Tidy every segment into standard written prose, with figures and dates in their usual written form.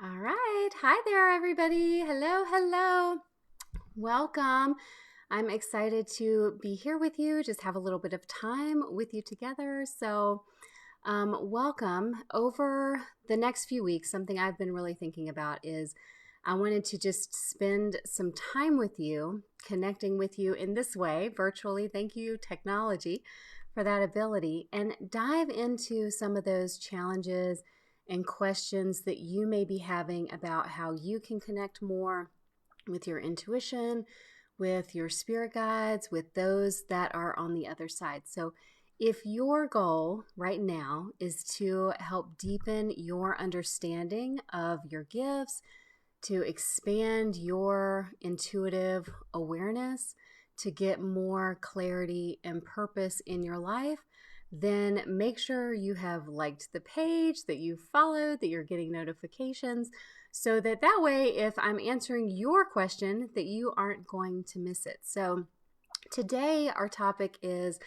All right. Hi there, everybody. Hello, hello. Welcome. I'm excited to be here with you, just have a little bit of time with you together. Welcome. Over the next few weeks, something I've been really thinking about is I wanted to just spend some time with you, connecting with you in this way, virtually. Thank you, technology, for that ability, and dive into some of those challenges and questions that you may be having about how you can connect more with your intuition, with your spirit guides, with those that are on the other side. So, if your goal right now is to help deepen your understanding of your gifts, to expand your intuitive awareness, to get more clarity and purpose in your life, then make sure you have liked the page, that you followed, that you're getting notifications, so that way, if I'm answering your question, that you aren't going to miss it. So today our topic is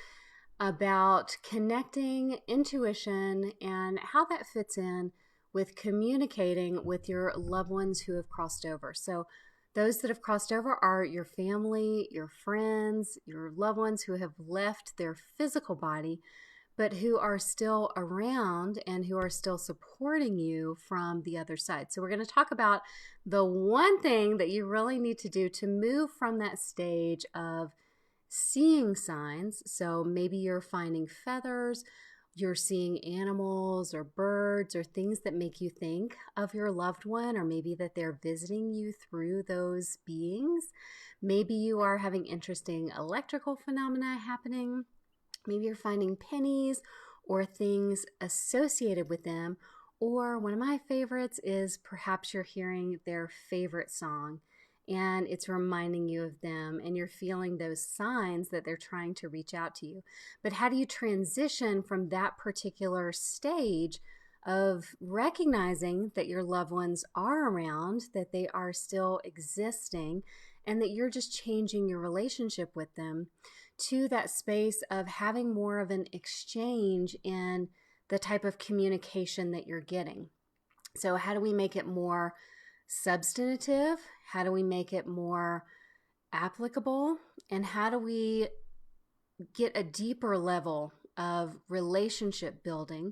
about connecting intuition and how that fits in with communicating with your loved ones who have crossed over. So those that have crossed over are your family, your friends, your loved ones who have left their physical body, but who are still around and who are still supporting you from the other side. So we're going to talk about the one thing that you really need to do to move from that stage of seeing signs. So maybe you're finding feathers, you're seeing animals or birds or things that make you think of your loved one, or maybe that they're visiting you through those beings. Maybe you are having interesting electrical phenomena happening. Maybe you're finding pennies or things associated with them. Or one of my favorites is perhaps you're hearing their favorite song and it's reminding you of them and you're feeling those signs that they're trying to reach out to you. But how do you transition from that particular stage of recognizing that your loved ones are around, that they are still existing, and that you're just changing your relationship with them, to that space of having more of an exchange in the type of communication that you're getting? So how do we make it more substantive? How do we make it more applicable? And how do we get a deeper level of relationship building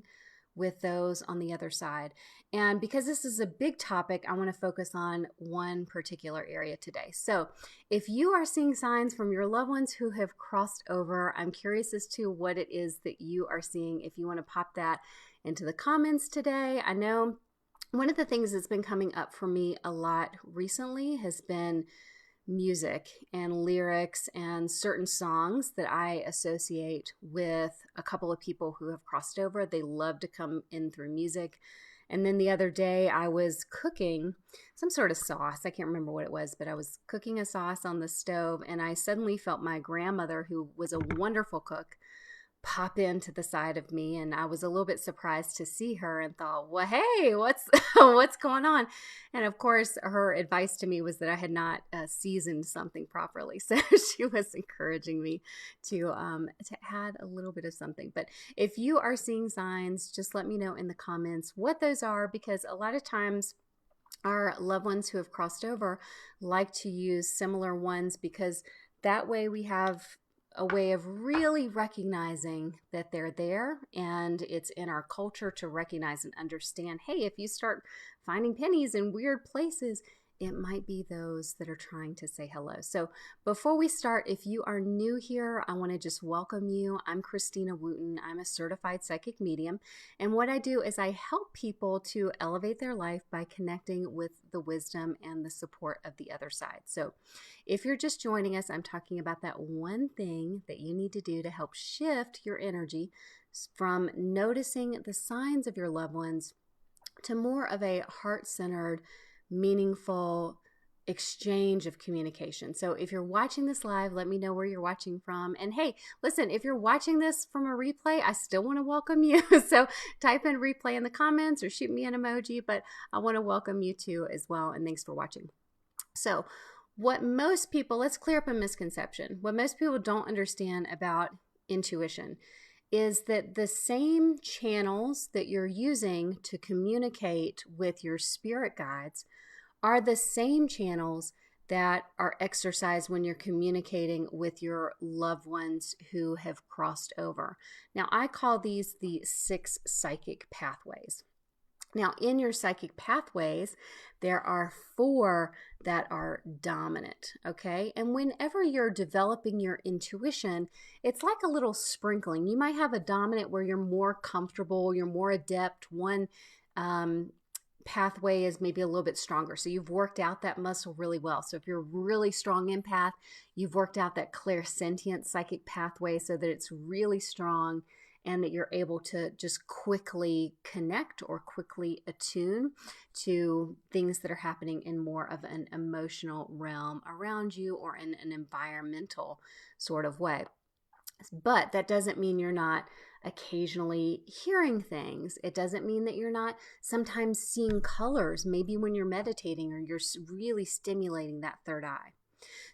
with those on the other side? And because this is a big topic, I want to focus on one particular area today. So if you are seeing signs from your loved ones who have crossed over, I'm curious as to what it is that you are seeing. If you want to pop that into the comments today. I know one of the things that's been coming up for me a lot recently has been music and lyrics and certain songs that I associate with a couple of people who have crossed over. They love to come in through music. And then the other day I was cooking some sort of sauce. I can't remember what it was, but I was cooking a sauce on the stove and I suddenly felt my grandmother, who was a wonderful cook, pop into the side of me, and I was a little bit surprised to see her and thought, well, hey, what's what's going on? And of course her advice to me was that I had not seasoned something properly. So she was encouraging me to add a little bit of something. But if you are seeing signs, just let me know in the comments what those are, because a lot of times our loved ones who have crossed over like to use similar ones, because that way we have a way of really recognizing that they're there. And it's in our culture to recognize and understand, hey, if you start finding pennies in weird places, it might be those that are trying to say hello. So before we start, if you are new here, I want to just welcome you. I'm Christina Wooten. I'm a certified psychic medium. And what I do is I help people to elevate their life by connecting with the wisdom and the support of the other side. So if you're just joining us, I'm talking about that one thing that you need to do to help shift your energy from noticing the signs of your loved ones to more of a heart-centered, meaningful exchange of communication. So if you're watching this live, let me know where you're watching from. And hey, listen, if you're watching this from a replay, I still want to welcome you. So type in replay in the comments or shoot me an emoji, but I want to welcome you too as well. And thanks for watching. So what most people, let's clear up a misconception. What most people don't understand about intuition is that the same channels that you're using to communicate with your spirit guides are the same channels that are exercised when you're communicating with your loved ones who have crossed over. Now, I call these the 6 psychic pathways. Now, in your psychic pathways, there are 4 that are dominant, okay? And whenever you're developing your intuition, it's like a little sprinkling. You might have a dominant where you're more comfortable, you're more adept. One pathway is maybe a little bit stronger. So you've worked out that muscle really well. So if you're a really strong empath, you've worked out that clairsentient psychic pathway so that it's really strong and that you're able to just quickly connect or quickly attune to things that are happening in more of an emotional realm around you or in an environmental sort of way. But that doesn't mean you're not occasionally hearing things. It doesn't mean that you're not sometimes seeing colors, maybe when you're meditating or you're really stimulating that third eye.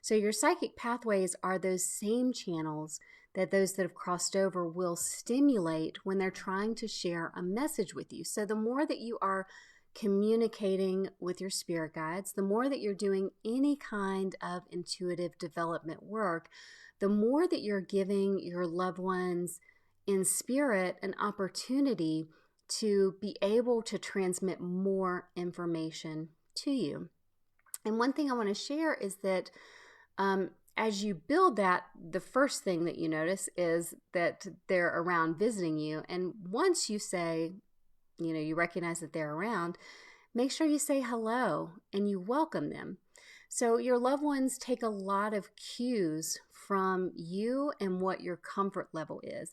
So your psychic pathways are those same channels that those that have crossed over will stimulate when they're trying to share a message with you. So the more that you are communicating with your spirit guides, the more that you're doing any kind of intuitive development work, the more that you're giving your loved ones in spirit an opportunity to be able to transmit more information to you. And one thing I want to share is that as you build that, the first thing that you notice is that they're around visiting you. And once you say, you recognize that they're around, make sure you say hello and you welcome them. So your loved ones take a lot of cues from you and what your comfort level is.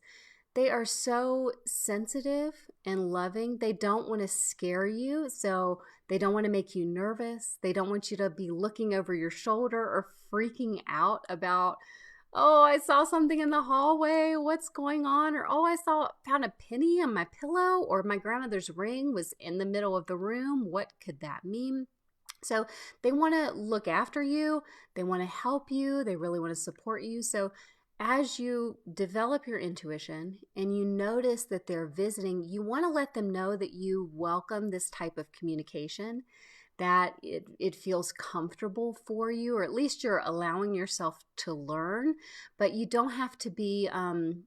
They are so sensitive and loving. They don't want to scare you, so they don't want to make you nervous. They don't want you to be looking over your shoulder or freaking out about, oh, I saw something in the hallway. What's going on? Or, oh, I found a penny on my pillow, or my grandmother's ring was in the middle of the room. What could that mean? So they want to look after you. They want to help you. They really want to support you. So as you develop your intuition and you notice that they're visiting, you want to let them know that you welcome this type of communication, that it feels comfortable for you, or at least you're allowing yourself to learn. But you don't have to be, you want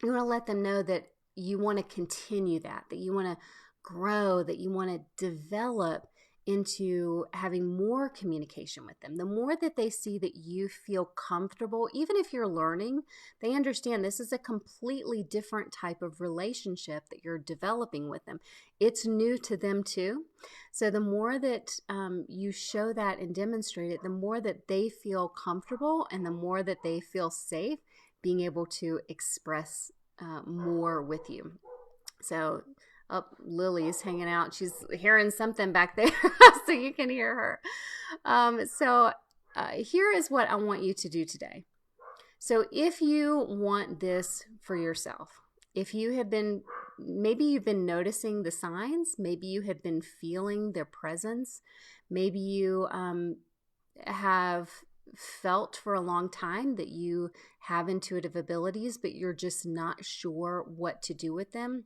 to let them know that you want to continue that you want to grow, that you want to develop into having more communication with them. The more that they see that you feel comfortable, even if you're learning, they understand this is a completely different type of relationship that you're developing with them. It's new to them too. So the more that you show that and demonstrate it, the more that they feel comfortable and the more that they feel safe being able to express more with you. So Lily's hanging out. She's hearing something back there, so you can hear her. So here is what I want you to do today. So if you want this for yourself, if you have been, maybe you've been noticing the signs, maybe you have been feeling their presence, maybe you have felt for a long time that you have intuitive abilities, but you're just not sure what to do with them.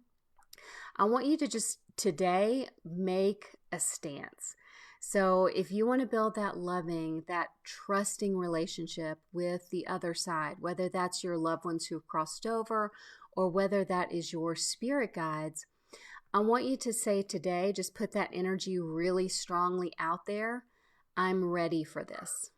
I want you to just today make a stance. So if you want to build that loving, that trusting relationship with the other side, whether that's your loved ones who have crossed over or whether that is your spirit guides, I want you to say today, just put that energy really strongly out there. I'm ready for this.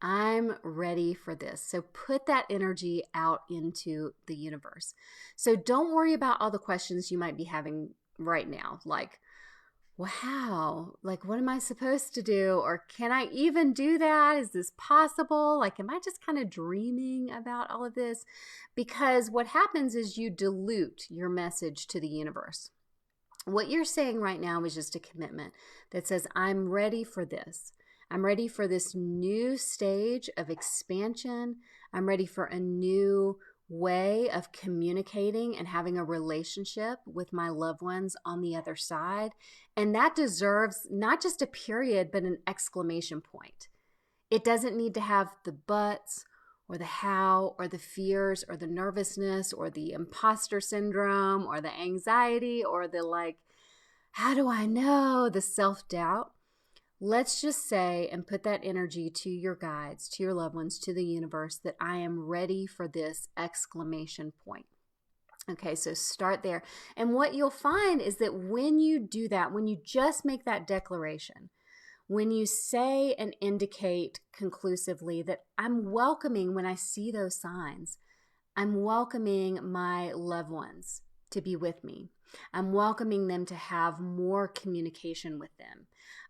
I'm ready for this. So put that energy out into the universe. So don't worry about all the questions you might be having right now, like, wow, like what am I supposed to do? Or can I even do that? Is this possible? Like, am I just kind of dreaming about all of this? Because what happens is you dilute your message to the universe. What you're saying right now is just a commitment that says, I'm ready for this. I'm ready for this new stage of expansion. I'm ready for a new way of communicating and having a relationship with my loved ones on the other side. And that deserves not just a period, but an exclamation point. It doesn't need to have the buts or the how or the fears or the nervousness or the imposter syndrome or the anxiety or the like, how do I know, the self-doubt. Let's just say and put that energy to your guides, to your loved ones, to the universe, that I am ready for this exclamation point. Okay, so start there. And what you'll find is that when you do that, when you just make that declaration, when you say and indicate conclusively that I'm welcoming when I see those signs, I'm welcoming my loved ones to be with me. I'm welcoming them to have more communication with them.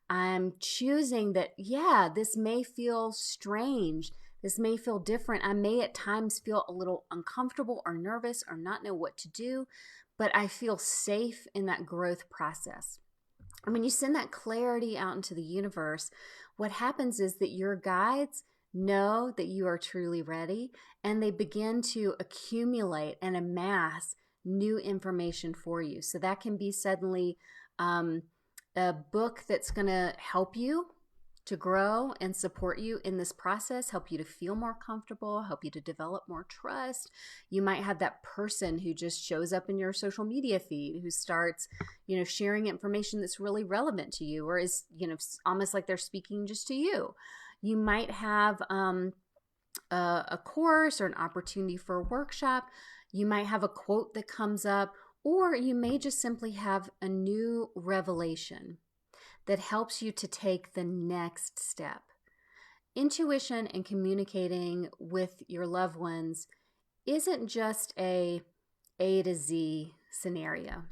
I'm choosing that, yeah, this may feel strange. This may feel different. I may at times feel a little uncomfortable or nervous or not know what to do, but I feel safe in that growth process. And when you send that clarity out into the universe, what happens is that your guides know that you are truly ready, and they begin to accumulate and amass new information for you. So that can be suddenly a book that's going to help you to grow and support you in this process, help you to feel more comfortable, help you to develop more trust. You might have that person who just shows up in your social media feed, who starts, sharing information that's really relevant to you, or is, almost like they're speaking just to you. You might have a course or an opportunity for a workshop. You might have a quote that comes up, or you may just simply have a new revelation that helps you to take the next step. Intuition and communicating with your loved ones isn't just a to Z scenario.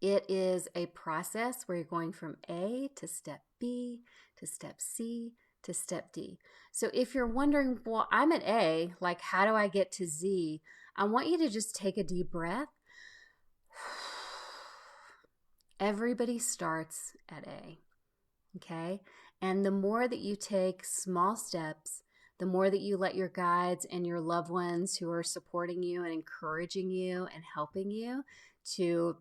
It is a process where you're going from A to step B to step C to step D. So if you're wondering, well, I'm at A, like how do I get to Z? I want you to just take a deep breath. Everybody starts at A, okay? And the more that you take small steps, the more that you let your guides and your loved ones who are supporting you and encouraging you and helping you to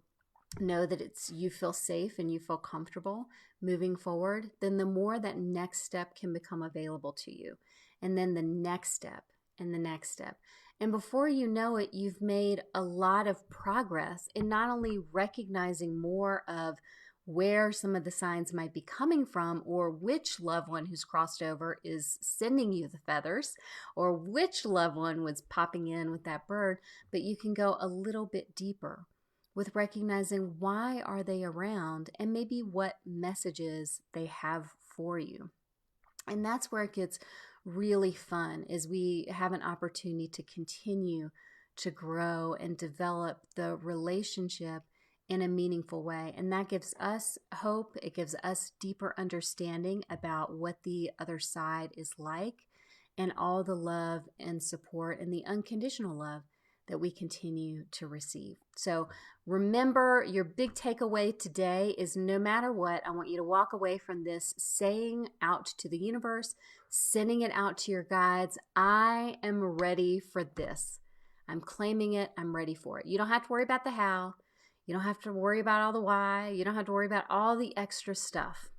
know that you feel safe and you feel comfortable moving forward, then the more that next step can become available to you. And then the next step and the next step. And before you know it, you've made a lot of progress in not only recognizing more of where some of the signs might be coming from, or which loved one who's crossed over is sending you the feathers, or which loved one was popping in with that bird, but you can go a little bit deeper with recognizing why are they around and maybe what messages they have for you. And that's where it gets really fun, is we have an opportunity to continue to grow and develop the relationship in a meaningful way. And that gives us hope. It gives us deeper understanding about what the other side is like, and all the love and support and the unconditional love that we continue to receive. So remember, your big takeaway today is no matter what, I want you to walk away from this saying out to the universe, sending it out to your guides, I am ready for this. I'm claiming it. I'm ready for it. You don't have to worry about the how. You don't have to worry about all the why. You don't have to worry about all the extra stuff.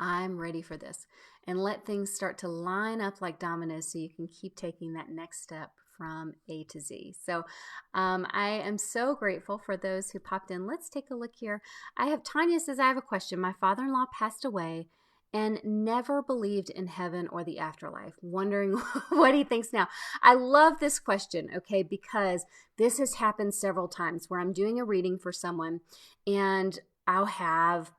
I'm ready for this. And let things start to line up like dominoes so you can keep taking that next step from A to Z. So I am so grateful for those who popped in. Let's take a look here. Tanya says, I have a question. My father-in-law passed away and never believed in heaven or the afterlife. Wondering what he thinks now. I love this question, okay, because this has happened several times where I'm doing a reading for someone and I'll have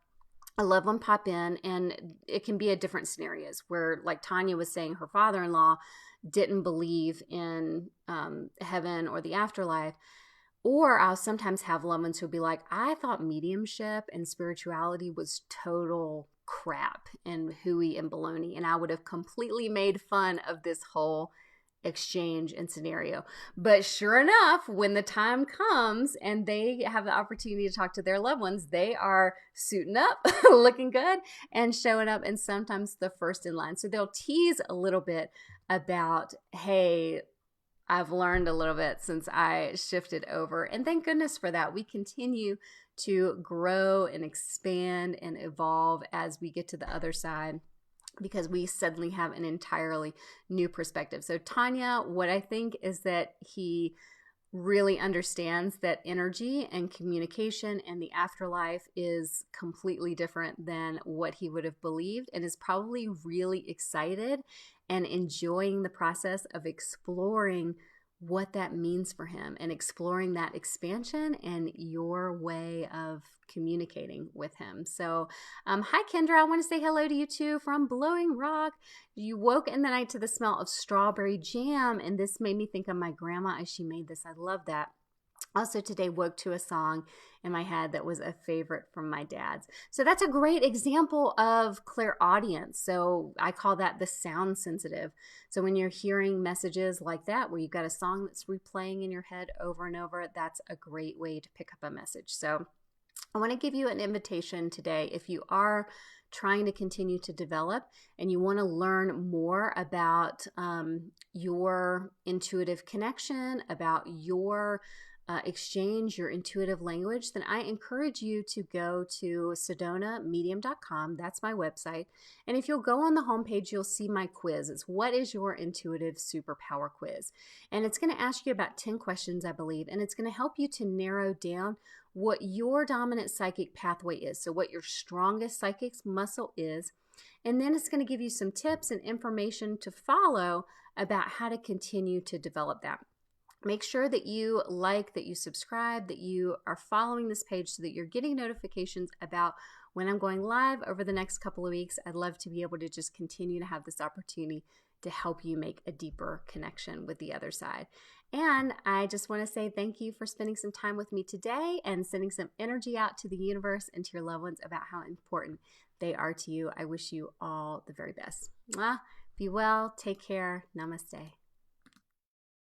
a loved one pop in, and it can be a different scenarios where, like Tanya was saying, her father-in-law didn't believe in heaven or the afterlife. Or I'll sometimes have loved ones who'll be like, I thought mediumship and spirituality was total crap and hooey and baloney, and I would have completely made fun of this whole exchange and scenario. But sure enough, when the time comes and they have the opportunity to talk to their loved ones, they are suiting up, looking good, and showing up, and sometimes the first in line. So they'll tease a little bit about, hey, I've learned a little bit since I shifted over. And thank goodness for that. We continue to grow and expand and evolve as we get to the other side. because we suddenly have an entirely new perspective. So Tanya, what I think is that he really understands that energy and communication and the afterlife is completely different than what he would have believed, and is probably really excited and enjoying the process of exploring what that means for him and exploring that expansion and your way of communicating with him. So, hi Kendra, I want to say hello to you too from Blowing Rock. You woke in the night to the smell of strawberry jam, and this made me think of my grandma as she made this. I love that. Also today woke to a song in my head that was a favorite from my dad's. So that's a great example of clairaudience. So I call that the sound sensitive. So when you're hearing messages like that, where you've got a song that's replaying in your head over and over, that's a great way to pick up a message. So I want to give you an invitation today. If you are trying to continue to develop and you want to learn more about your intuitive connection, about your exchange, your intuitive language, then I encourage you to go to sedonamedium.com. That's my website. And if you'll go on the homepage, you'll see my quiz. It's what is your intuitive superpower quiz? And it's going to ask you about 10 questions, I believe, and it's going to help you to narrow down what your dominant psychic pathway is. So what your strongest psychic muscle is. And then it's going to give you some tips and information to follow about how to continue to develop that. Make sure that you like, that you subscribe, that you are following this page so that you're getting notifications about when I'm going live over the next couple of weeks. I'd love to be able to just continue to have this opportunity to help you make a deeper connection with the other side. And I just want to say thank you for spending some time with me today and sending some energy out to the universe and to your loved ones about how important they are to you. I wish you all the very best. Mwah. Be well. Take care. Namaste.